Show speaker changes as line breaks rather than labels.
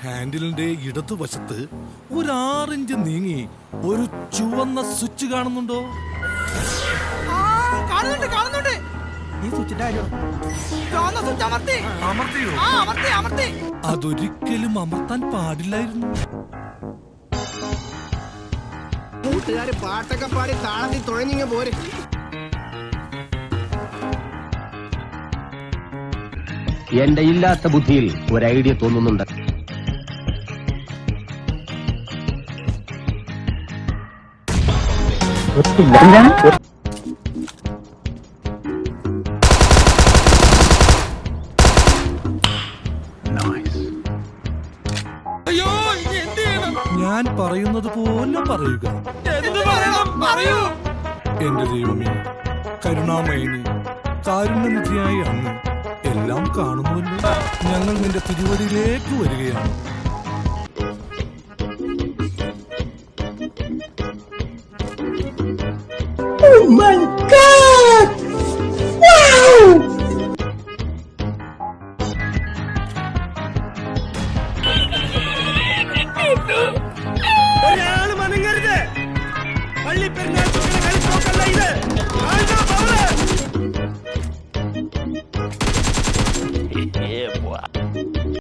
ഹാൻഡിലിന്റെ ഇടതുവശത്ത് ഒരു 6 ഇഞ്ച് നീങ്ങി ഒരു ചുവന്ന സ്വിച്ച് കാണുന്നുണ്ടോ?
കാണുന്നുണ്ട്. ഈ സ്വിച്ചിന്റെ
അതൊരിക്കലും അമർത്താൻ പാടില്ലായിരുന്നു.
കൂട്ടുകാര് പാട്ടൊക്കെ പാടി താളത്തിൽ തുഴഞ്ഞിങ്ങ പോരെ.
എന്റെ ഇല്ലാത്ത ബുദ്ധിയിൽ ഒരു ഐഡിയ തോന്നുന്നുണ്ട്.
അയ്യോ, ഞാൻ പറയുന്നത് പോലെ പറയുക. എന്റെ ദൈവമേ, കരുണാമയന്, കാരുണ്യനിധിയായി അങ്ങ് എല്ലാം കാണുന്നുവല്ലോ. ഞങ്ങൾ നിന്റെ തിരുവടിയിലേക്ക് വരികയാണ്.
Oh my God! Wow!
ഒരാള് മനങ്ങരുത്. പള്ളിപ്പെരുന്നാൾ